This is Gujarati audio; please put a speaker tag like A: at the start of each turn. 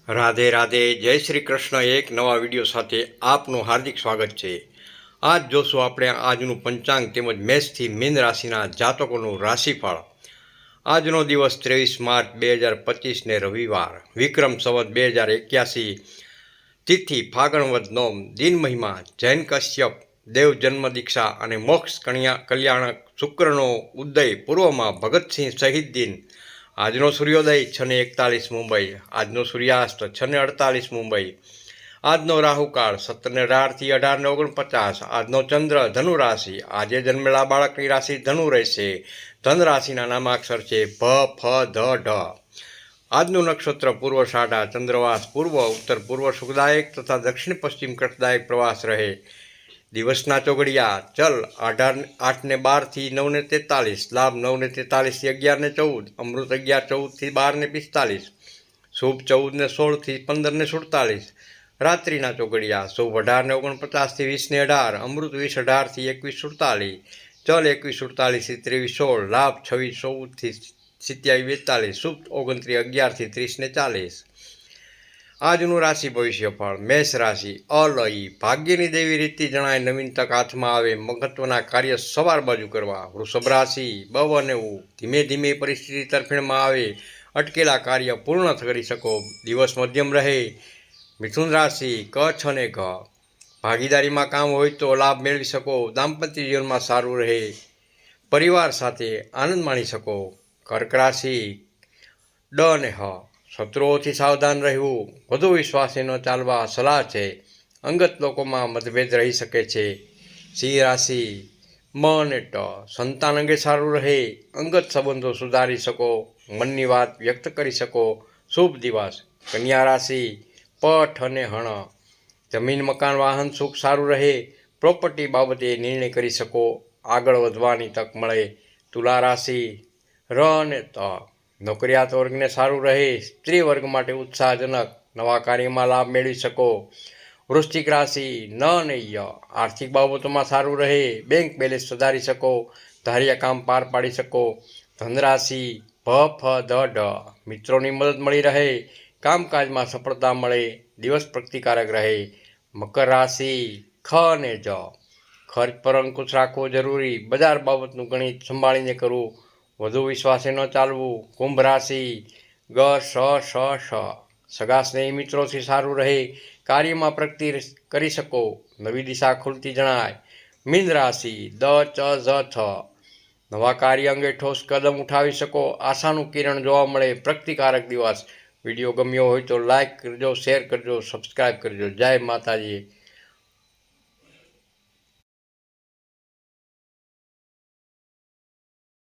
A: રાધે રાધે, જય શ્રી કૃષ્ણ। એક નવા વિડીયો સાથે આપનું હાર્દિક સ્વાગત છે। આજ જોશું આપણે આજનું પંચાંગ તેમજ મેષથી મીન રાશિના જાતકોનું રાશિફળ। આજનો દિવસ 23 માર્ચ 2025 ને રવિવાર, વિક્રમ સંવત 2081, તિથિ ફાગણ વદ નોમ, દિન મહિમા જૈન કશ્યપ, દેવ જન્મ દીક્ષા અને મોક્ષ કલ્યાણક શુક્રનો ઉદય પૂર્વમાં ભગતસિંહ શહીદ દિન। આજનો સૂર્યોદય 6:41 મુંબઈ, આજનો સૂર્યાસ્ત 6:48 મુંબઈ, આજનો રાહુકાળ 17:18 થી 18:49, આજનો ચંદ્ર ધનુ રાશિ। આજે જન્મેલા બાળકની રાશિ ધનુ રહેશે। ધન રાશિના નામાક્ષર છે ભ, ફ, ધ, ઢ। આજનું નક્ષત્ર પૂર્વષાઢા, ચંદ્રવાસ પૂર્વ ઉત્તર પૂર્વ સુખદાયક તથા દક્ષિણ પશ્ચિમ કષ્ટદાયક પ્રવાસ રહે। દિવસના ચોઘડિયા ચલ 8:12 થી 9:43, લાભ 9:43 થી 11:14, અમૃત 11:14 થી 12:45, શુભ 14:16 થી 15:47, રાત્રિના ચોઘડિયા શુભ 18:49 થી 20:18, અમૃત 20:18 થી 21:47, ચલ 21:48 થી 23:16, લાભ 26:14 થી 27:42, શુભ 29:11 થી 30:40। આજનું રાશિ ભવિષ્યફળ। મેષ રાશિ અલઈ, ભાગ્યની દેવી રીતિ જણાય, નવીન તક હાથમાં આવે, મહત્વના કાર્ય સવાર બાજુ કરવા। વૃષભ રાશિ બનેવું, ધીમે ધીમે પરિસ્થિતિ તરફેણમાં આવે, અટકેલા કાર્ય પૂર્ણ કરી શકો, દિવસ મધ્યમ રહે। મિથુન રાશિ ક, છ ને ઘ, ભાગીદારીમાં કામ હોય તો લાભ મેળવી શકો, દાંપત્ય જીવનમાં સારું રહે, પરિવાર સાથે આનંદ માણી શકો। કર્ક રાશિ ડ ને હ, શત્રુઓથી સાવધાન રહેવું, વધુ વિશ્વાસે ન ચાલવા સલાહ છે, અંગત લોકોમાં મતભેદ રહી શકે છે। સિંહ રાશિ મ ને ટ, સંતાન અંગે સારું રહે, અંગત સંબંધો સુધારી શકો, મનની વાત વ્યક્ત કરી શકો, શુભ દિવસ। કન્યા રાશિ પ, ઠ ને હણ, જમીન મકાન વાહન સુખ સારું રહે, પ્રોપર્ટી બાબતે નિર્ણય કરી શકો, આગળ વધવાની તક મળે। તુલા રાશિ ર ને ત, નોકરિયાત વર્ગને સારું રહે, સ્ત્રી વર્ગ માટે ઉત્સાહજનક, નવા કાર્યમાં લાભ મેળવી શકો। વૃશ્ચિક રાશિ ન ને ય, આર્થિક બાબતોમાં સારું રહે, બેંક બેલેન્સ સુધારી શકો, ધાર્યા કામ પાર પાડી શકો। ધન રાશિ ભ, ફ, ધ, ઢ, મિત્રોની મદદ મળી રહે, કામકાજમાં સફળતા મળે, દિવસ પ્રગતિકારક રહે। મકર રાશિ ખ ને જ, ખર્ચ પર અંકુશ રાખવો જરૂરી, બજાર બાબતનું ગણિત સંભાળીને કરવું, વધુ વિશ્વાસે ન ચાલવું। કુંભ રાશિ ગ, સ, શ, શ, સગા સ્નેહી મિત્રોથી સારું રહે, કાર્યમાં પ્રગતિ કરી શકો, નવી દિશા ખુલતી જણાય। મીન રાશિ દ, ચ, ઝ, થ, નવા કાર્ય અંગે ઠોસ કદમ ઉઠાવી શકો, આશાનું કિરણ જોવા મળે, પ્રગતિકારક દિવસ। વિડીયો ગમ્યો હોય તો લાઈક કરજો, શેર કરજો, સબસ્ક્રાઈબ કરજો। જય માતાજી।